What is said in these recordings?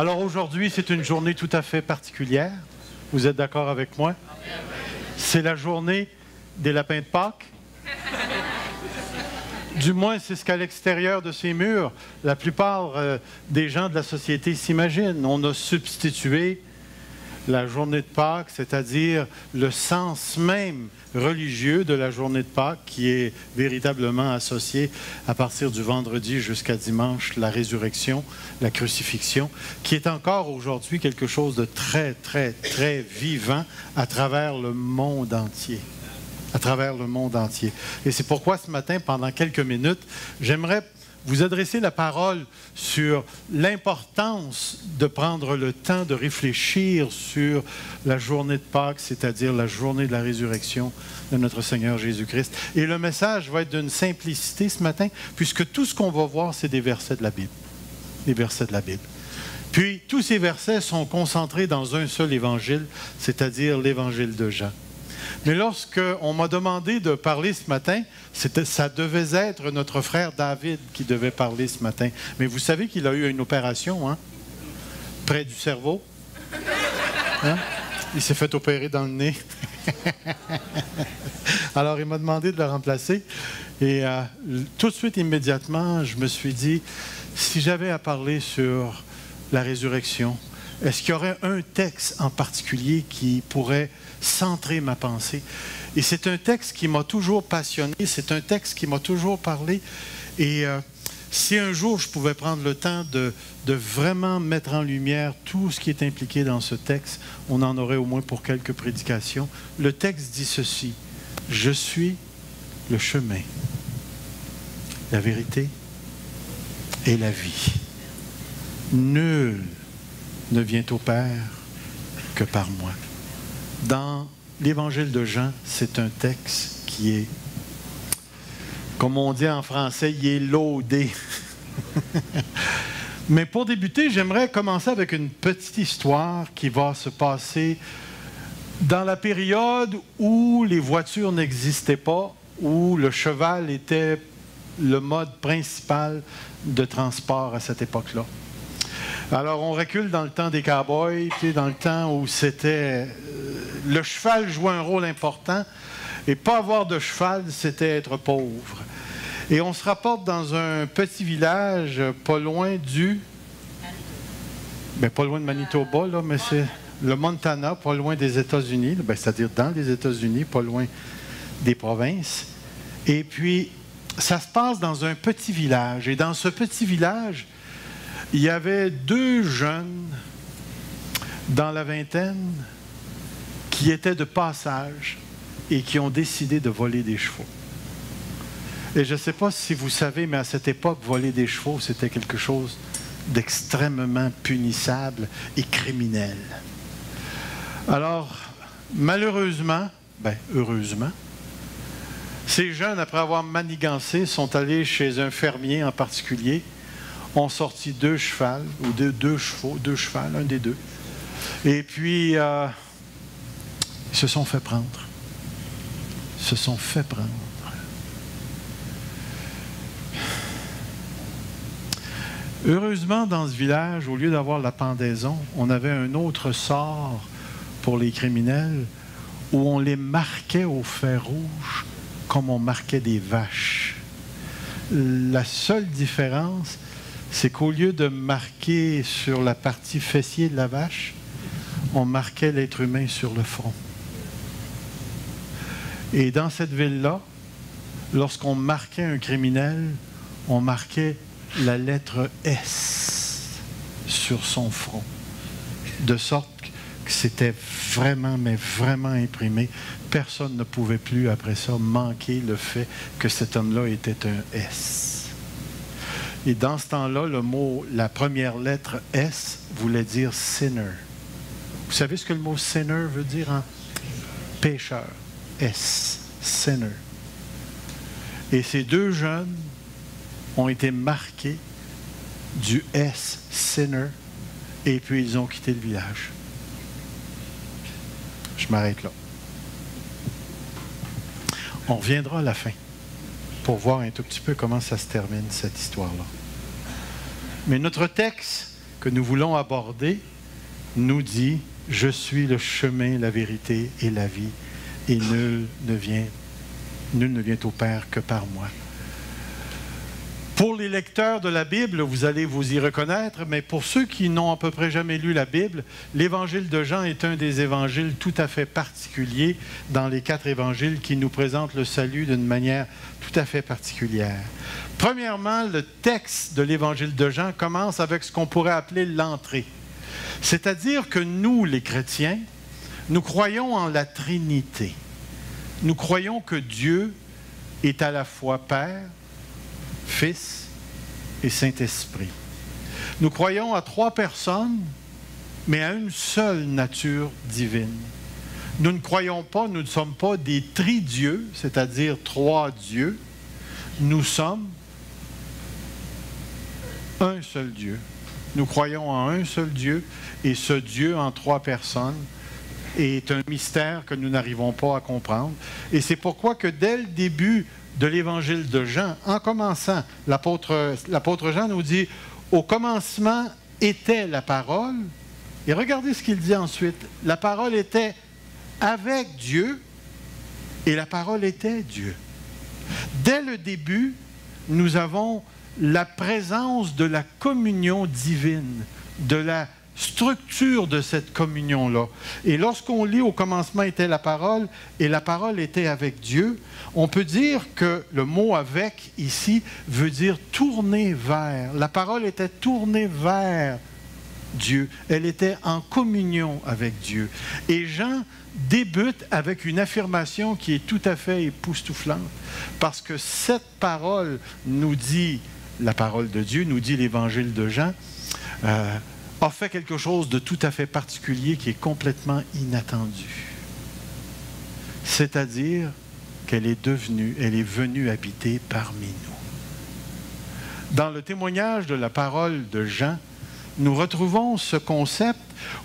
Alors aujourd'hui, c'est une journée tout à fait particulière. Vous êtes d'accord avec moi? C'est la journée des lapins de Pâques. Du moins, c'est ce qu'à l'extérieur de ces murs, la plupart des gens de la société s'imaginent. On a substitué la journée de Pâques, c'est-à-dire le sens même religieux de la journée de Pâques qui est véritablement associé à partir du vendredi jusqu'à dimanche, la résurrection, la crucifixion, qui est encore aujourd'hui quelque chose de très, très, très vivant à travers le monde entier. À travers le monde entier. Et c'est pourquoi ce matin, pendant quelques minutes, j'aimerais vous adresser la parole sur l'importance de prendre le temps de réfléchir sur la journée de Pâques, c'est-à-dire la journée de la résurrection de notre Seigneur Jésus-Christ. Et le message va être d'une simplicité ce matin, puisque tout ce qu'on va voir, c'est des versets de la Bible. Des versets de la Bible. Puis, tous ces versets sont concentrés dans un seul évangile, c'est-à-dire l'évangile de Jean. Mais lorsqu'on m'a demandé de parler ce matin, ça devait être notre frère David qui devait parler ce matin. Mais vous savez qu'il a eu une opération, hein? Près du cerveau. Hein? Il s'est fait opérer dans le nez. Alors, il m'a demandé de le remplacer. Et tout de suite, immédiatement, je me suis dit, si j'avais à parler sur la résurrection, est-ce qu'il y aurait un texte en particulier qui pourrait centrer ma pensée? Et c'est un texte qui m'a toujours passionné, c'est un texte qui m'a toujours parlé. Et si un jour je pouvais prendre le temps de vraiment mettre en lumière tout ce qui est impliqué dans ce texte, on en aurait au moins pour quelques prédications. Le texte dit ceci: « Je suis le chemin, la vérité et la vie. Nul ne vient au Père que par moi. » Dans l'Évangile de Jean, c'est un texte qui est, comme on dit en français, il est laudé. Mais pour débuter, j'aimerais commencer avec une petite histoire qui va se passer dans la période où les voitures n'existaient pas, où le cheval était le mode principal de transport à cette époque-là. Alors, on recule dans le temps des cow-boys, dans le temps où c'était... le cheval jouait un rôle important, et pas avoir de cheval, c'était être pauvre. Et on se rapporte dans un petit village pas loin du... Bien, pas loin de Manitoba, là, mais c'est le Montana, pas loin des États-Unis, c'est-à-dire dans les États-Unis, pas loin des provinces. Et puis, ça se passe dans un petit village. Et dans ce petit village, il y avait deux jeunes dans la vingtaine qui étaient de passage et qui ont décidé de voler des chevaux. Et je ne sais pas si vous savez, mais à cette époque, voler des chevaux, c'était quelque chose d'extrêmement punissable et criminel. Alors, malheureusement, heureusement, ces jeunes, après avoir manigancé, sont allés chez un fermier en particulier, ont sorti deux chevaux, ou deux chevaux, deux chevals, un des deux. Et puis, ils se sont fait prendre. Ils se sont fait prendre. Heureusement, dans ce village, au lieu d'avoir la pendaison, on avait un autre sort pour les criminels où on les marquait au fer rouge comme on marquait des vaches. La seule différence, c'est qu'au lieu de marquer sur la partie fessier de la vache, on marquait l'être humain sur le front. Et dans cette ville-là, lorsqu'on marquait un criminel, on marquait la lettre S sur son front, de sorte que c'était vraiment, mais vraiment imprimé. Personne ne pouvait plus, après ça, manquer le fait que cet homme-là était un S. Et dans ce temps-là, le mot, la première lettre S voulait dire sinner. Vous savez ce que le mot sinner veut dire en pécheur? S, sinner. Et ces deux jeunes ont été marqués du S, sinner, et puis ils ont quitté le village. Je m'arrête là. On reviendra à la fin pour voir un tout petit peu comment ça se termine, cette histoire-là. Mais notre texte que nous voulons aborder nous dit « Je suis le chemin, la vérité et la vie, et nul ne vient au Père que par moi. » Pour les lecteurs de la Bible, vous allez vous y reconnaître, mais pour ceux qui n'ont à peu près jamais lu la Bible, l'Évangile de Jean est un des évangiles tout à fait particuliers dans les 4 évangiles qui nous présentent le salut d'une manière tout à fait particulière. Premièrement, le texte de l'Évangile de Jean commence avec ce qu'on pourrait appeler l'entrée. C'est-à-dire que nous, les chrétiens, nous croyons en la Trinité. Nous croyons que Dieu est à la fois Père, Fils et Saint-Esprit. Nous croyons à 3 personnes, mais à une seule nature divine. Nous ne croyons pas, nous ne sommes pas des tridieux, c'est-à-dire 3 dieux. Nous sommes un seul Dieu. Nous croyons en un seul Dieu, et ce Dieu en 3 personnes est un mystère que nous n'arrivons pas à comprendre. Et c'est pourquoi que dès le début de l'Évangile de Jean, en commençant, l'apôtre Jean nous dit « Au commencement était la parole ». Et regardez ce qu'il dit ensuite. La parole était avec Dieu et la parole était Dieu. Dès le début, nous avons la présence de la communion divine, de la structure de cette communion-là. Et lorsqu'on lit « Au commencement était la parole et la parole était avec Dieu », on peut dire que le mot « avec » ici veut dire « tourner vers ». La parole était tournée vers Dieu. Elle était en communion avec Dieu. Et Jean débute avec une affirmation qui est tout à fait époustouflante, parce que cette parole nous dit, la parole de Dieu, nous dit l'Évangile de Jean, a fait quelque chose de tout à fait particulier qui est complètement inattendu. C'est-à-dire qu'elle est venue habiter parmi nous. Dans le témoignage de la parole de Jean, nous retrouvons ce concept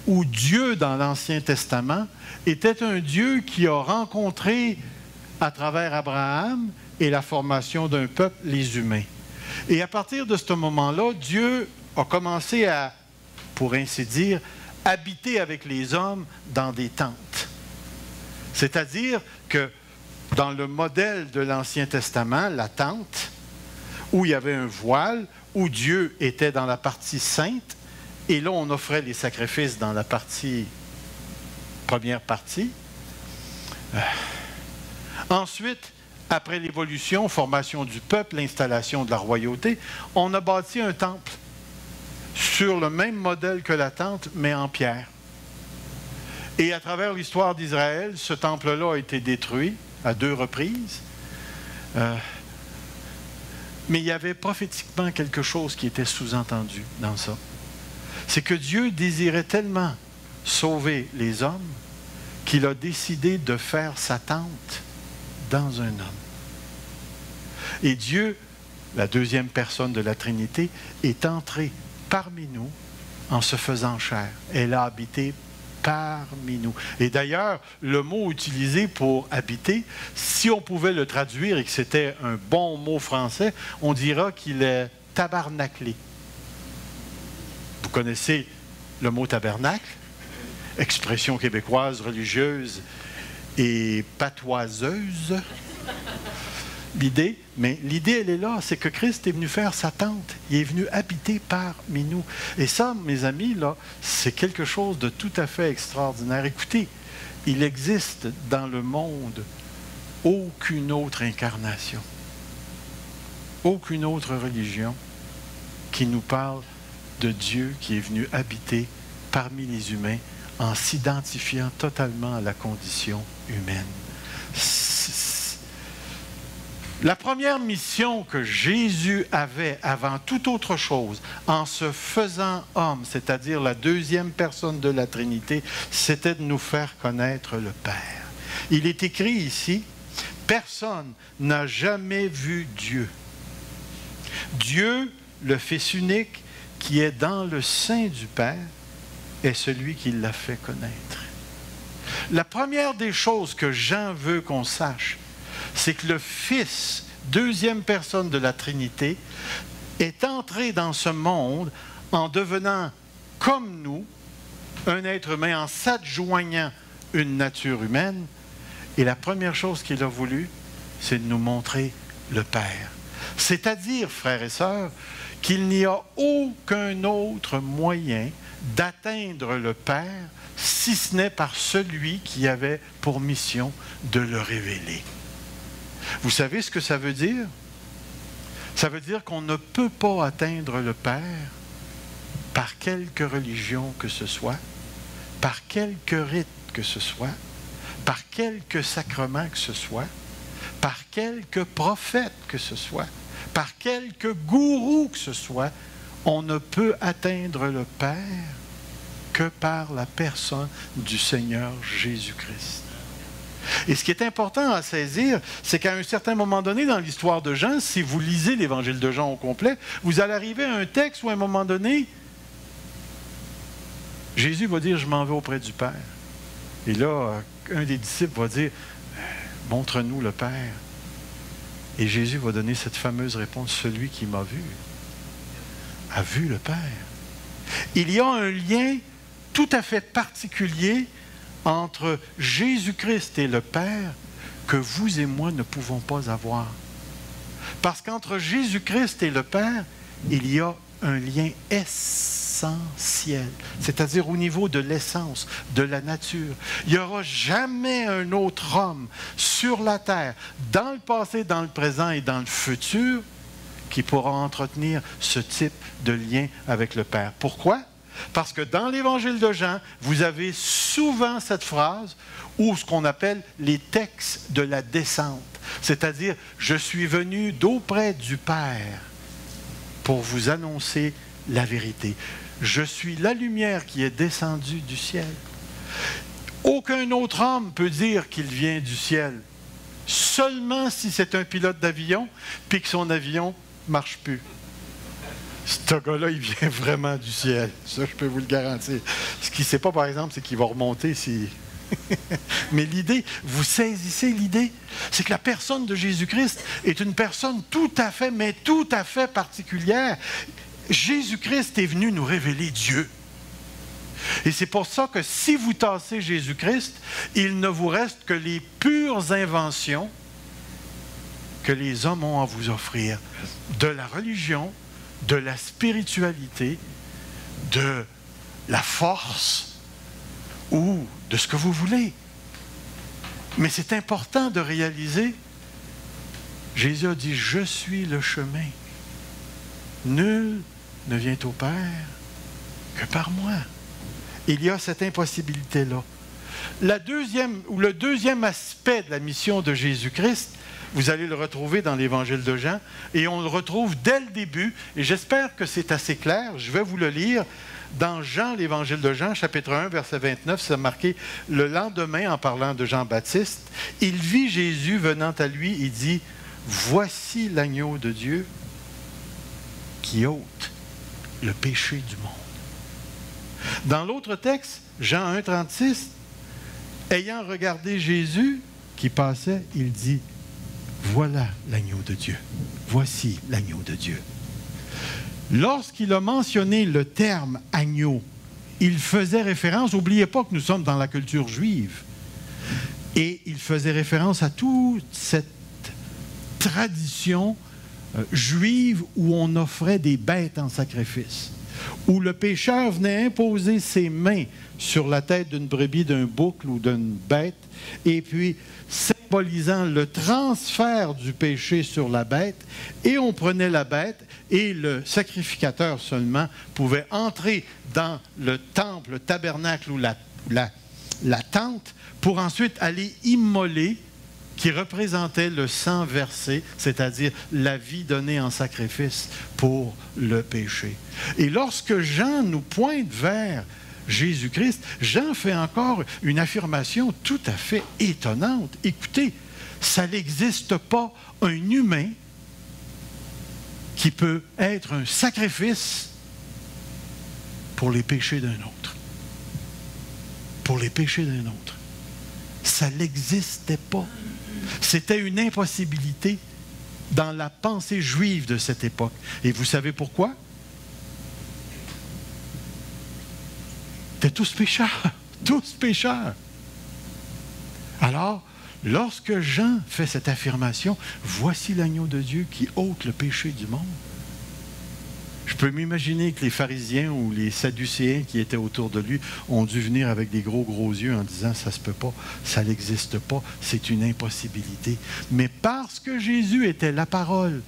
où Dieu, dans l'Ancien Testament, était un Dieu qui a rencontré, à travers Abraham et la formation d'un peuple, les humains. Et à partir de ce moment-là, Dieu a commencé à, pour ainsi dire, habiter avec les hommes dans des tentes. C'est-à-dire que dans le modèle de l'Ancien Testament, la tente, où il y avait un voile, où Dieu était dans la partie sainte, et là on offrait les sacrifices dans la première partie. Ensuite, après l'évolution, formation du peuple, l'installation de la royauté, on a bâti un temple sur le même modèle que la tente, mais en pierre. Et à travers l'histoire d'Israël, ce temple-là a été détruit à 2 reprises. Mais il y avait prophétiquement quelque chose qui était sous-entendu dans ça. C'est que Dieu désirait tellement sauver les hommes qu'il a décidé de faire sa tente dans un homme. Et Dieu, la 2e personne de la Trinité, est entré parmi nous en se faisant chair. Elle a habité parmi nous. Et d'ailleurs, le mot utilisé pour habiter, si on pouvait le traduire et que c'était un bon mot français, on dira qu'il est tabernaclé. Vous connaissez le mot tabernacle? Expression québécoise, religieuse et patoiseuse. Mais l'idée, elle est là, c'est que Christ est venu faire sa tente. Il est venu habiter parmi nous. Et ça, mes amis, là, c'est quelque chose de tout à fait extraordinaire. Écoutez, il existe dans le monde aucune autre incarnation, aucune autre religion qui nous parle de Dieu qui est venu habiter parmi les humains en s'identifiant totalement à la condition humaine. La première mission que Jésus avait avant toute autre chose, en se faisant homme, c'est-à-dire la 2e personne de la Trinité, c'était de nous faire connaître le Père. Il est écrit ici, « Personne n'a jamais vu Dieu. Dieu, le Fils unique, qui est dans le sein du Père, est celui qui l'a fait connaître. » La première des choses que Jean veut qu'on sache, c'est que le Fils, 2e personne de la Trinité, est entré dans ce monde en devenant comme nous, un être humain en s'adjoignant une nature humaine. Et la première chose qu'il a voulu, c'est de nous montrer le Père. C'est-à-dire, frères et sœurs, qu'il n'y a aucun autre moyen d'atteindre le Père si ce n'est par celui qui avait pour mission de le révéler. Vous savez ce que ça veut dire? Ça veut dire qu'on ne peut pas atteindre le Père par quelque religion que ce soit, par quelque rite que ce soit, par quelque sacrement que ce soit, par quelque prophète que ce soit, par quelque gourou que ce soit. On ne peut atteindre le Père que par la personne du Seigneur Jésus-Christ. Et ce qui est important à saisir, c'est qu'à un certain moment donné dans l'histoire de Jean, si vous lisez l'Évangile de Jean au complet, vous allez arriver à un texte où à un moment donné, Jésus va dire « Je m'en vais auprès du Père ». Et là, un des disciples va dire « Montre-nous le Père ». Et Jésus va donner cette fameuse réponse « Celui qui m'a vu a vu le Père ». Il y a un lien tout à fait particulier entre Jésus-Christ et le Père que vous et moi ne pouvons pas avoir. Parce qu'entre Jésus-Christ et le Père, il y a un lien essentiel, c'est-à-dire au niveau de l'essence, de la nature. Il n'y aura jamais un autre homme sur la terre, dans le passé, dans le présent et dans le futur, qui pourra entretenir ce type de lien avec le Père. Pourquoi? Parce que dans l'Évangile de Jean, vous avez souvent cette phrase ou ce qu'on appelle les textes de la descente. C'est-à-dire, je suis venu d'auprès du Père pour vous annoncer la vérité. Je suis la lumière qui est descendue du ciel. Aucun autre homme peut dire qu'il vient du ciel. Seulement si c'est un pilote d'avion puis que son avion ne marche plus. Ce gars-là, il vient vraiment du ciel. Ça, je peux vous le garantir. Ce qu'il ne sait pas, par exemple, c'est qu'il va remonter si... Mais l'idée, vous saisissez l'idée, c'est que la personne de Jésus-Christ est une personne tout à fait, mais tout à fait particulière. Jésus-Christ est venu nous révéler Dieu. Et c'est pour ça que si vous tassez Jésus-Christ, il ne vous reste que les pures inventions que les hommes ont à vous offrir. De la religion, de la spiritualité, de la force ou de ce que vous voulez. Mais c'est important de réaliser, Jésus a dit, je suis le chemin. Nul ne vient au Père que par moi. Il y a cette impossibilité-là. Le deuxième aspect de la mission de Jésus-Christ, vous allez le retrouver dans l'Évangile de Jean, et on le retrouve dès le début, et j'espère que c'est assez clair. Je vais vous le lire. Dans Jean, l'Évangile de Jean, chapitre 1, verset 29, c'est marqué « Le lendemain, en parlant de Jean-Baptiste, il vit Jésus venant à lui et dit « Voici l'agneau de Dieu qui ôte le péché du monde. » Dans l'autre texte, Jean 1, 36, ayant regardé Jésus qui passait, il dit « Voilà l'agneau de Dieu. Voici l'agneau de Dieu. » Lorsqu'il a mentionné le terme « agneau », il faisait référence, n'oubliez pas que nous sommes dans la culture juive, et il faisait référence à toute cette tradition juive où on offrait des bêtes en sacrifice, où le pécheur venait imposer ses mains sur la tête d'une brebis, d'un bouc ou d'une bête, et puis symbolisant le transfert du péché sur la bête, et on prenait la bête, et le sacrificateur seulement pouvait entrer dans le temple, le tabernacle ou la tente, pour ensuite aller immoler, qui représentait le sang versé, c'est-à-dire la vie donnée en sacrifice pour le péché. Et lorsque Jean nous pointe vers Jésus-Christ, Jean fait encore une affirmation tout à fait étonnante. Écoutez, ça n'existe pas un humain qui peut être un sacrifice pour les péchés d'un autre. Pour les péchés d'un autre. Ça n'existait pas. C'était une impossibilité dans la pensée juive de cette époque. Et vous savez pourquoi? étaient tous pécheurs, tous pécheurs. Alors, lorsque Jean fait cette affirmation, « Voici l'agneau de Dieu qui ôte le péché du monde », je peux m'imaginer que les pharisiens ou les sadducéens qui étaient autour de lui ont dû venir avec des gros yeux en disant « ça se peut pas, ça n'existe pas, c'est une impossibilité ». Mais parce que Jésus était la parole,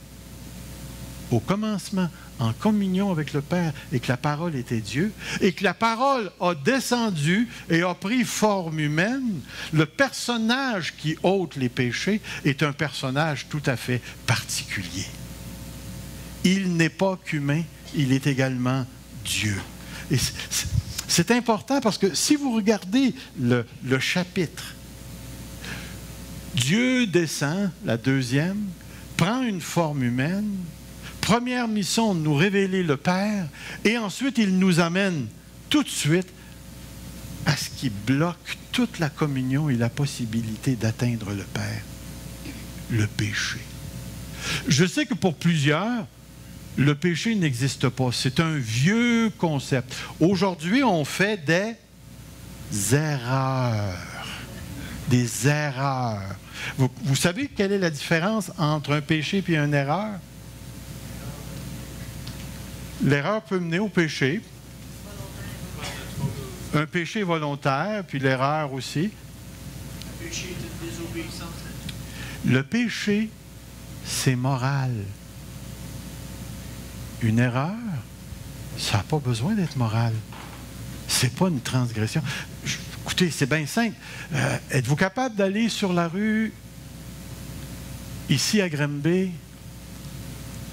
au commencement, en communion avec le Père, et que la parole était Dieu, et que la parole a descendu et a pris forme humaine, le personnage qui ôte les péchés est un personnage tout à fait particulier. Il n'est pas qu'humain, il est également Dieu. Et c'est important parce que si vous regardez le chapitre, Dieu descend, la deuxième, prend une forme humaine, première mission de nous révéler le Père, et ensuite il nous amène tout de suite à ce qui bloque toute la communion et la possibilité d'atteindre le Père, le péché. Je sais que pour plusieurs, le péché n'existe pas. C'est un vieux concept. Aujourd'hui, on fait des erreurs. Des erreurs. Vous savez quelle est la différence entre un péché et une erreur? L'erreur peut mener au péché. Un péché volontaire, puis l'erreur aussi. Le péché, c'est moral. Une erreur, ça n'a pas besoin d'être moral. Ce n'est pas une transgression. Écoutez, c'est bien simple. Êtes-vous capable d'aller sur la rue, ici à Granby,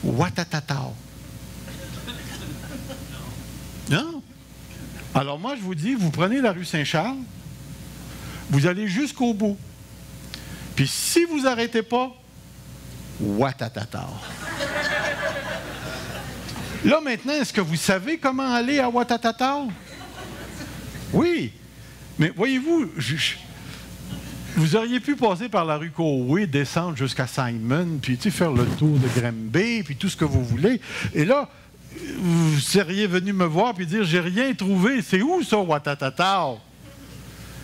Ouattatata? Non? Alors moi, je vous dis, vous prenez la rue Saint-Charles, vous allez jusqu'au bout. Puis si vous n'arrêtez pas, Ouattatata. Là, maintenant, est-ce que vous savez comment aller à Ouattatata? Oui. Mais voyez-vous, vous auriez pu passer par la rue Coway, descendre jusqu'à Simon, puis faire le tour de Granby, puis tout ce que vous voulez. Et là, vous seriez venu me voir puis dire « J'ai rien trouvé. C'est où ça, Ouattatata? »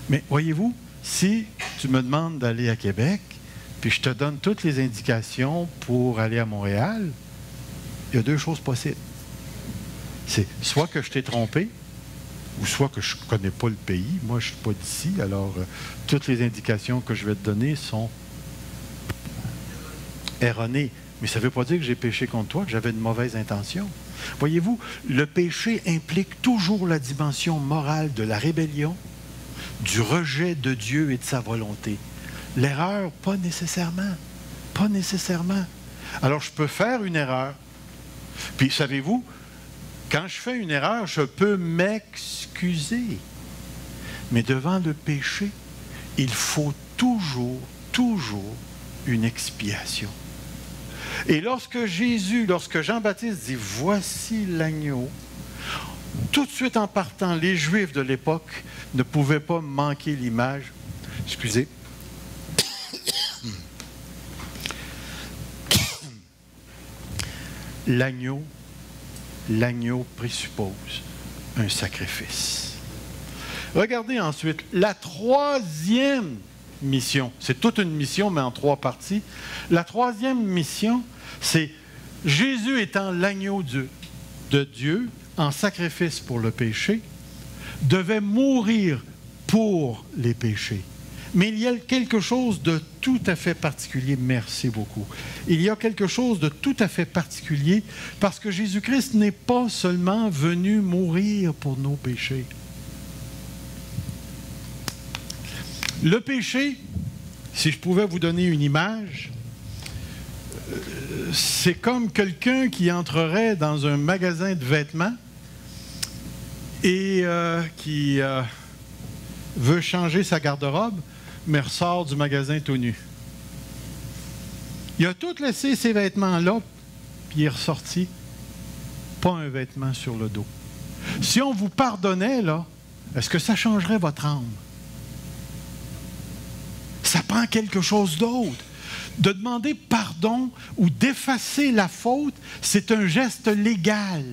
Mais voyez-vous, si tu me demandes d'aller à Québec, puis je te donne toutes les indications pour aller à Montréal, il y a deux choses possibles. C'est soit que je t'ai trompé, ou soit que je ne connais pas le pays. Moi, je ne suis pas d'ici, alors toutes les indications que je vais te donner sont erronées. Mais ça ne veut pas dire que j'ai péché contre toi, que j'avais une mauvaise intention. Voyez-vous, le péché implique toujours la dimension morale de la rébellion, du rejet de Dieu et de sa volonté. L'erreur, pas nécessairement. Pas nécessairement. Alors, je peux faire une erreur. Puis, savez-vous, quand je fais une erreur, je peux m'excuser. Mais devant le péché, il faut toujours une expiation. Et lorsque Jean-Baptiste dit « Voici l'agneau », tout de suite en partant, les Juifs de l'époque ne pouvaient pas manquer l'image. Excusez. L'agneau présuppose un sacrifice. Regardez ensuite la troisième mission. C'est toute une mission, mais en trois parties. La troisième mission, c'est Jésus étant l'agneau de Dieu en sacrifice pour le péché, devait mourir pour les péchés. Mais il y a quelque chose de tout à fait particulier. Merci beaucoup. Il y a quelque chose de tout à fait particulier parce que Jésus-Christ n'est pas seulement venu mourir pour nos péchés. Le péché, si je pouvais vous donner une image, c'est comme quelqu'un qui entrerait dans un magasin de vêtements et qui veut changer sa garde-robe, mais ressort du magasin tout nu. Il a tout laissé ces vêtements-là, puis il est ressorti, pas un vêtement sur le dos. Si on vous pardonnait, là, est-ce que ça changerait votre âme? Ça prend quelque chose d'autre. De demander pardon ou d'effacer la faute, c'est un geste légal.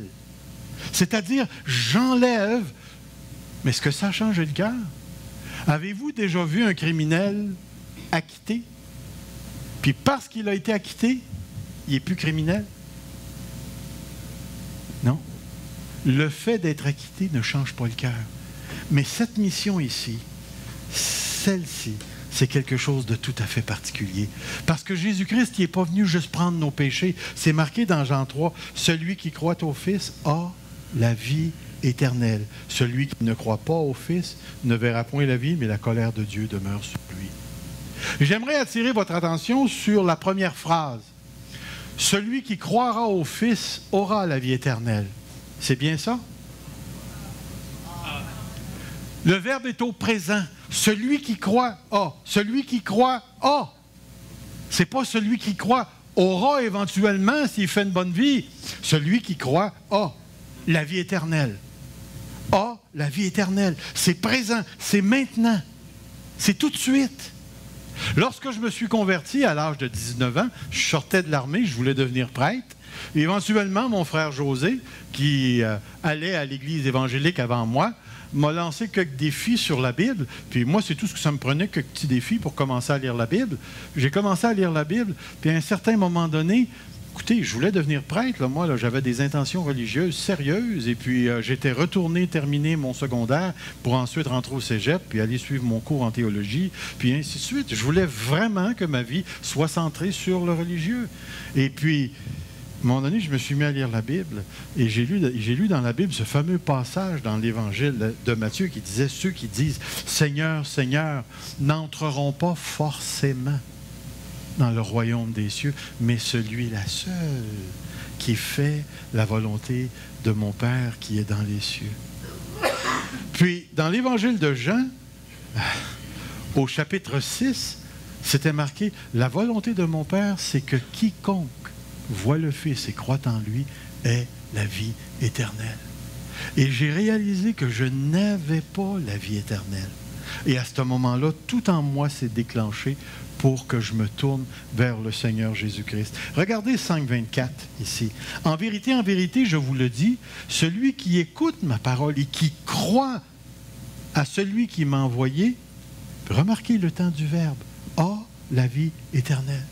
C'est-à-dire, j'enlève Mais est-ce que ça a changé le cœur? Avez-vous déjà vu un criminel acquitté? Puis parce qu'il a été acquitté, il n'est plus criminel? Non. Le fait d'être acquitté ne change pas le cœur. Mais cette mission ici, celle-ci, c'est quelque chose de tout à fait particulier. Parce que Jésus-Christ, il n'est pas venu juste prendre nos péchés. C'est marqué dans Jean 3, « Celui qui croit au Fils a la vie éternelle. Celui qui ne croit pas au Fils ne verra point la vie, mais la colère de Dieu demeure sur lui. » J'aimerais attirer votre attention sur la première phrase. « Celui qui croira au Fils aura la vie éternelle. » C'est bien ça? Le verbe est au présent. Celui qui croit a. Celui qui croit a. Ce n'est pas celui qui croit aura éventuellement s'il fait une bonne vie. Celui qui croit a la vie éternelle. A la vie éternelle. C'est présent, c'est maintenant. C'est tout de suite. Lorsque je me suis converti à l'âge de 19 ans, je sortais de l'armée, je voulais devenir prêtre. Et éventuellement, mon frère José, qui allait à l'église évangélique avant moi, m'a lancé quelques défis sur la Bible. Puis moi, c'est tout ce que ça me prenait, quelques petits défis pour commencer à lire la Bible. J'ai commencé à lire la Bible, puis à un certain moment donné, écoutez, je voulais devenir prêtre. Là, moi, là, j'avais des intentions religieuses sérieuses, et puis j'étais retourné terminer mon secondaire pour ensuite rentrer au cégep, puis aller suivre mon cours en théologie, puis ainsi de suite. Je voulais vraiment que ma vie soit centrée sur le religieux. Et puis, à un moment donné, je me suis mis à lire la Bible et j'ai lu dans la Bible ce fameux passage dans l'Évangile de Matthieu qui disait « Ceux qui disent « Seigneur, Seigneur » n'entreront pas forcément dans le royaume des cieux, mais celui-là seul qui fait la volonté de mon Père qui est dans les cieux. » Puis, dans l'Évangile de Jean, au chapitre 6, c'était marqué « La volonté de mon Père, c'est que quiconque voit le Fils et croit en lui, est la vie éternelle. » Et j'ai réalisé que je n'avais pas la vie éternelle. Et à ce moment-là, tout en moi s'est déclenché pour que je me tourne vers le Seigneur Jésus-Christ. Regardez 5,24 ici. « En vérité, je vous le dis, celui qui écoute ma parole et qui croit à celui qui m'a envoyé, remarquez le temps du verbe, a la vie éternelle.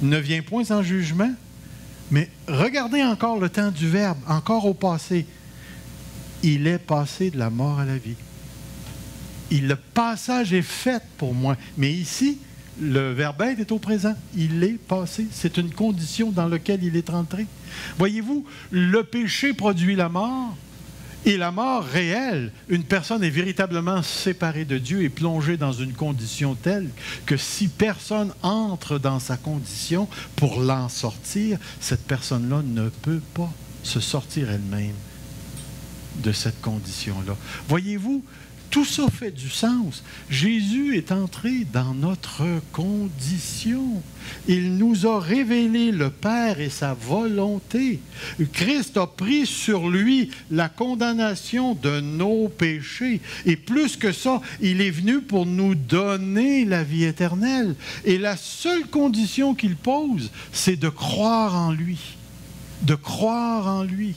Ne vient point en jugement, mais regardez encore le temps du verbe, encore au passé. Il est passé de la mort à la vie. Le passage est fait pour moi. Mais ici, le verbe être est au présent. Il est passé. C'est une condition dans laquelle il est entré. Voyez-vous, le péché produit la mort. Et la mort réelle, une personne est véritablement séparée de Dieu et plongée dans une condition telle que si personne entre dans sa condition pour l'en sortir, cette personne-là ne peut pas se sortir elle-même de cette condition-là. Voyez-vous, tout ça fait du sens. Jésus est entré dans notre condition. Il nous a révélé le Père et sa volonté. Christ a pris sur lui la condamnation de nos péchés. Et plus que ça, il est venu pour nous donner la vie éternelle. Et la seule condition qu'il pose, c'est de croire en lui. De croire en lui.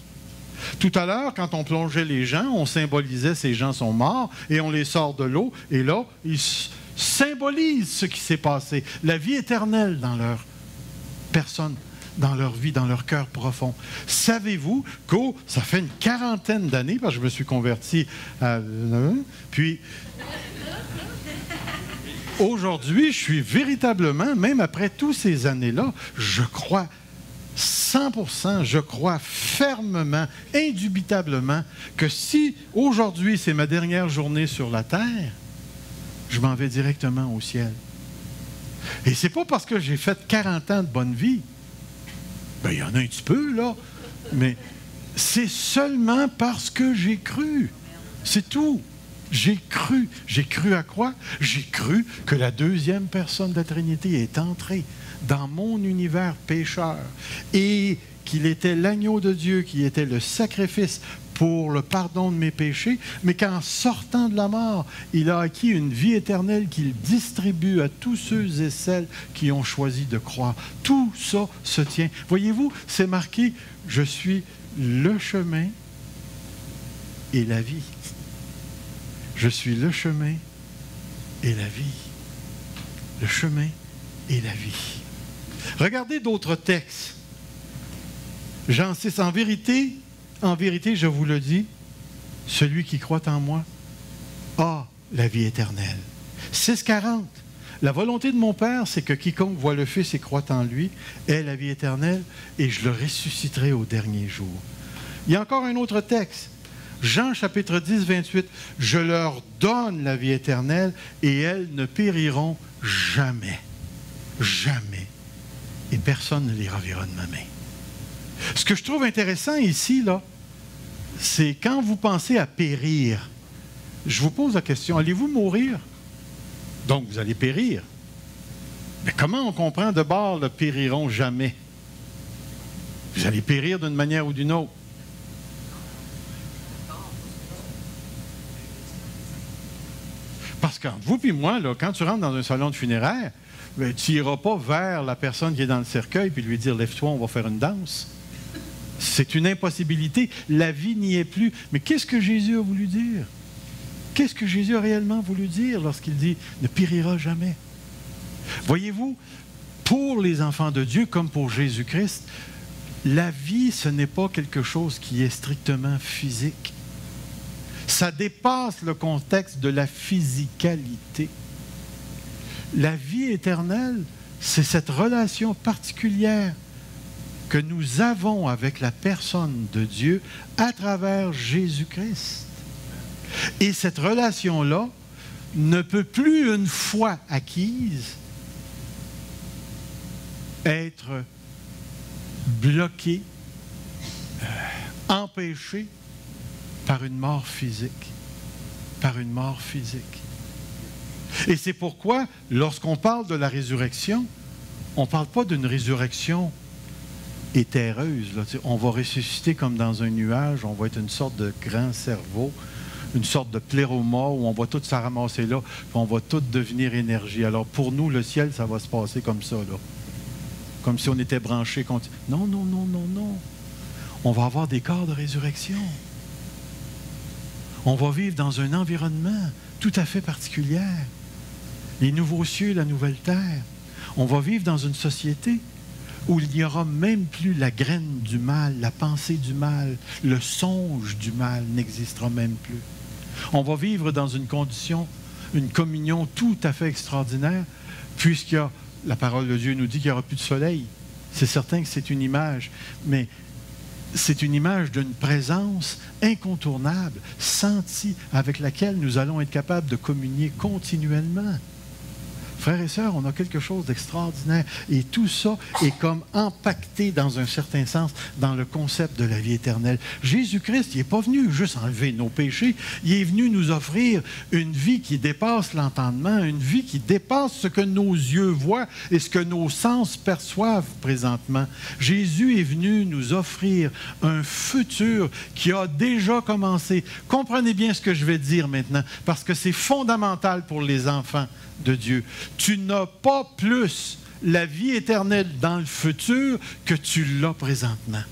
Tout à l'heure, quand on plongeait les gens, on symbolisait ces gens sont morts et on les sort de l'eau. Et là, ils symbolisent ce qui s'est passé. La vie éternelle dans leur personne, dans leur vie, dans leur cœur profond. Savez-vous que ça fait une quarantaine d'années, parce que je me suis converti à... Puis, aujourd'hui, je suis véritablement, même après toutes ces années-là, je crois 100%, je crois fermement, indubitablement, que si aujourd'hui c'est ma dernière journée sur la terre, je m'en vais directement au ciel. Et c'est pas parce que j'ai fait 40 ans de bonne vie. Ben, il y en a un petit peu, là. Mais c'est seulement parce que j'ai cru. C'est tout. J'ai cru. J'ai cru à quoi? J'ai cru que la deuxième personne de la Trinité est entrée dans mon univers pécheur et qu'il était l'agneau de Dieu, qui était le sacrifice pour le pardon de mes péchés, mais qu'en sortant de la mort, il a acquis une vie éternelle qu'il distribue à tous ceux et celles qui ont choisi de croire. Tout ça se tient. Voyez-vous, c'est marqué « Je suis le chemin et la vie ». Je suis le chemin et la vie. Le chemin et la vie. Regardez d'autres textes. Jean 6, en vérité, je vous le dis, celui qui croit en moi a la vie éternelle. 6,40. La volonté de mon Père, c'est que quiconque voit le Fils et croit en lui ait la vie éternelle, et je le ressusciterai au dernier jour. Il y a encore un autre texte. Jean chapitre 10, 28. Je leur donne la vie éternelle, et elles ne périront jamais. Jamais. Et personne ne les ravira de ma main. Ce que je trouve intéressant ici, là, c'est quand vous pensez à périr, je vous pose la question, allez-vous mourir? Donc, vous allez périr. Mais comment on comprend de bord le périront jamais? Vous allez périr d'une manière ou d'une autre. Parce que vous puis moi, là, quand tu rentres dans un salon de funéraire, ben, tu n'iras pas vers la personne qui est dans le cercueil puis lui dire « Lève-toi, on va faire une danse ». C'est une impossibilité. La vie n'y est plus. Mais qu'est-ce que Jésus a voulu dire? Qu'est-ce que Jésus a réellement voulu dire lorsqu'il dit « ne périra jamais ». Voyez-vous, pour les enfants de Dieu, comme pour Jésus-Christ, la vie, ce n'est pas quelque chose qui est strictement physique. Ça dépasse le contexte de la physicalité. La vie éternelle, c'est cette relation particulière que nous avons avec la personne de Dieu à travers Jésus-Christ. Et cette relation-là ne peut plus, une fois acquise, être bloquée, empêchée par une mort physique. Par une mort physique. Et c'est pourquoi, lorsqu'on parle de la résurrection, on ne parle pas d'une résurrection éthéreuse. Là. On va ressusciter comme dans un nuage, on va être une sorte de grand cerveau, une sorte de pléroma où on va tout se ramasser là, puis on va tout devenir énergie. Alors pour nous, le ciel, ça va se passer comme ça, là. Comme si on était branchés contre... Non, non, non, non, non. On va avoir des corps de résurrection. On va vivre dans un environnement tout à fait particulier. Les nouveaux cieux, la nouvelle terre. On va vivre dans une société où il n'y aura même plus la graine du mal, la pensée du mal, le songe du mal n'existera même plus. On va vivre dans une condition, une communion tout à fait extraordinaire, puisqu'il y a, la parole de Dieu nous dit qu'il n'y aura plus de soleil. C'est certain que c'est une image, mais c'est une image d'une présence incontournable, sentie, avec laquelle nous allons être capables de communier continuellement. Frères et sœurs, on a quelque chose d'extraordinaire. Et tout ça est comme empaqueté dans un certain sens dans le concept de la vie éternelle. Jésus-Christ, il n'est pas venu juste enlever nos péchés. Il est venu nous offrir une vie qui dépasse l'entendement, une vie qui dépasse ce que nos yeux voient et ce que nos sens perçoivent présentement. Jésus est venu nous offrir un futur qui a déjà commencé. Comprenez bien ce que je vais dire maintenant, parce que c'est fondamental pour les enfants de Dieu. Tu n'as pas plus la vie éternelle dans le futur que tu l'as présentement.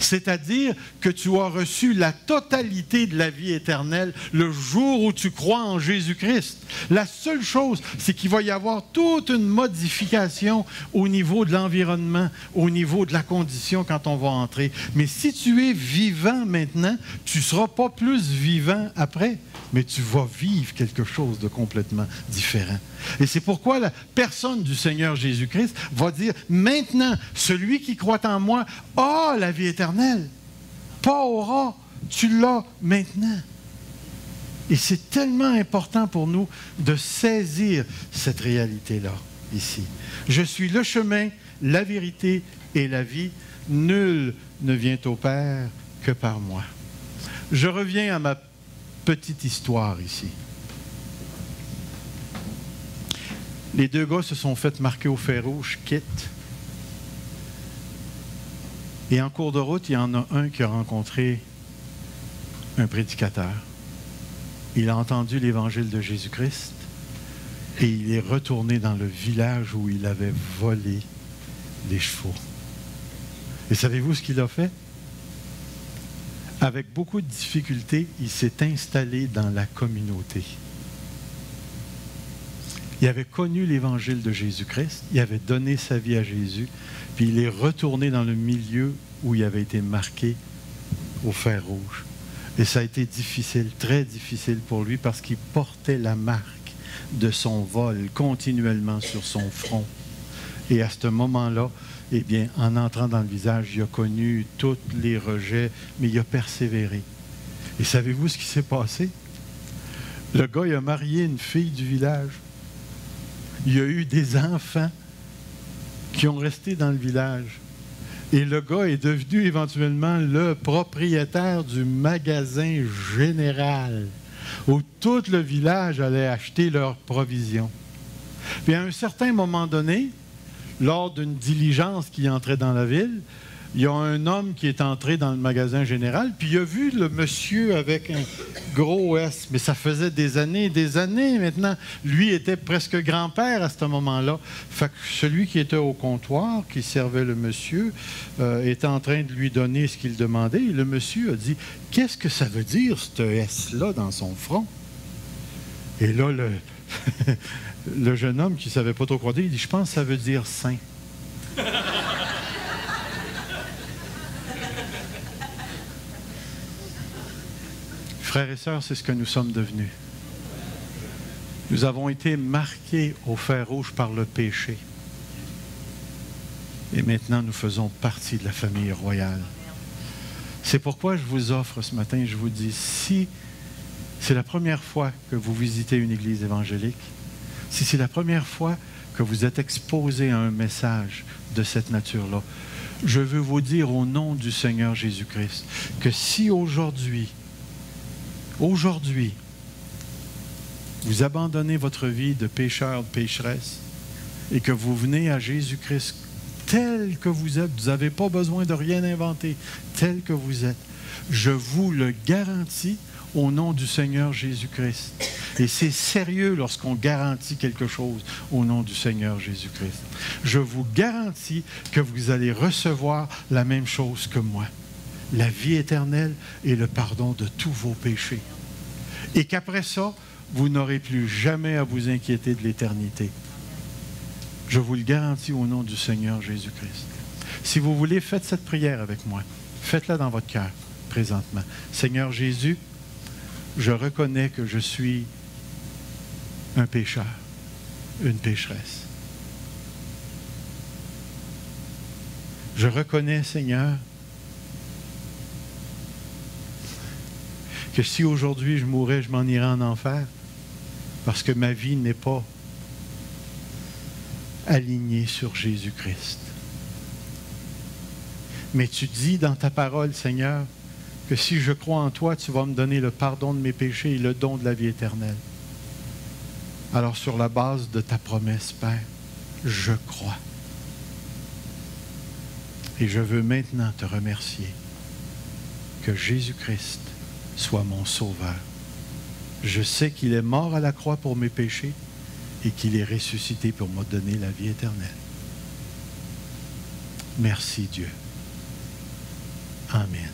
C'est-à-dire que tu as reçu la totalité de la vie éternelle le jour où tu crois en Jésus-Christ. La seule chose, c'est qu'il va y avoir toute une modification au niveau de l'environnement, au niveau de la condition quand on va entrer. Mais si tu es vivant maintenant, tu ne seras pas plus vivant après, mais tu vas vivre quelque chose de complètement différent. Et c'est pourquoi la personne du Seigneur Jésus-Christ va dire, maintenant, celui qui croit en moi a la vie éternelle. Pas aura, tu l'as maintenant. Et c'est tellement important pour nous de saisir cette réalité-là, ici. Je suis le chemin, la vérité et la vie. Nul ne vient au Père que par moi. Je reviens à ma petite histoire ici. Les deux gars se sont fait marquer au fer rouge, quittent. Et en cours de route, il y en a un qui a rencontré un prédicateur. Il a entendu l'évangile de Jésus-Christ et il est retourné dans le village où il avait volé les chevaux. Et savez-vous ce qu'il a fait? avec beaucoup de difficultés, il s'est installé dans la communauté. Il avait connu l'Évangile de Jésus-Christ, il avait donné sa vie à Jésus, puis il est retourné dans le milieu où il avait été marqué au fer rouge. Et ça a été difficile, très difficile pour lui, parce qu'il portait la marque de son vol continuellement sur son front. Et à ce moment-là, eh bien, en entrant dans le visage, il a connu tous les rejets, mais il a persévéré. Et savez-vous ce qui s'est passé? Le gars, il a marié une fille du village. Il y a eu des enfants qui ont resté dans le village. Et le gars est devenu éventuellement le propriétaire du magasin général où tout le village allait acheter leurs provisions. Puis à un certain moment donné, lors d'une diligence qui entrait dans la ville, il y a un homme qui est entré dans le magasin général, puis il a vu le monsieur avec un gros S. Mais ça faisait des années maintenant. Lui était presque grand-père à ce moment-là. Fait que celui qui était au comptoir, qui servait le monsieur, était en train de lui donner ce qu'il demandait. Et le monsieur a dit, « Qu'est-ce que ça veut dire, ce S-là, dans son front? » Et là, le jeune homme qui ne savait pas trop quoi dire, il dit, « Je pense que ça veut dire saint. » Frères et sœurs, c'est ce que nous sommes devenus. Nous avons été marqués au fer rouge par le péché. Et maintenant, nous faisons partie de la famille royale. C'est pourquoi je vous offre ce matin, je vous dis, si c'est la première fois que vous visitez une église évangélique, si c'est la première fois que vous êtes exposé à un message de cette nature-là, je veux vous dire au nom du Seigneur Jésus-Christ que si aujourd'hui, vous abandonnez votre vie de pécheur, de pécheresse, et que vous venez à Jésus-Christ tel que vous êtes, vous n'avez pas besoin de rien inventer, tel que vous êtes, je vous le garantis au nom du Seigneur Jésus-Christ. Et c'est sérieux lorsqu'on garantit quelque chose au nom du Seigneur Jésus-Christ. Je vous garantis que vous allez recevoir la même chose que moi. La vie éternelle et le pardon de tous vos péchés. Et qu'après ça, vous n'aurez plus jamais à vous inquiéter de l'éternité. Je vous le garantis au nom du Seigneur Jésus-Christ. Si vous voulez, faites cette prière avec moi. Faites-la dans votre cœur, présentement. Seigneur Jésus, je reconnais que je suis un pécheur, une pécheresse. Je reconnais, Seigneur, que si aujourd'hui je mourais, je m'en irais en enfer parce que ma vie n'est pas alignée sur Jésus-Christ. Mais tu dis dans ta parole, Seigneur, que si je crois en toi, tu vas me donner le pardon de mes péchés et le don de la vie éternelle. Alors sur la base de ta promesse, Père, je crois. Et je veux maintenant te remercier que Jésus-Christ soit mon sauveur. Je sais qu'il est mort à la croix pour mes péchés et qu'il est ressuscité pour me donner la vie éternelle. Merci Dieu. Amen.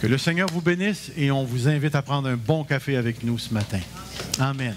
Que le Seigneur vous bénisse et on vous invite à prendre un bon café avec nous ce matin. Amen.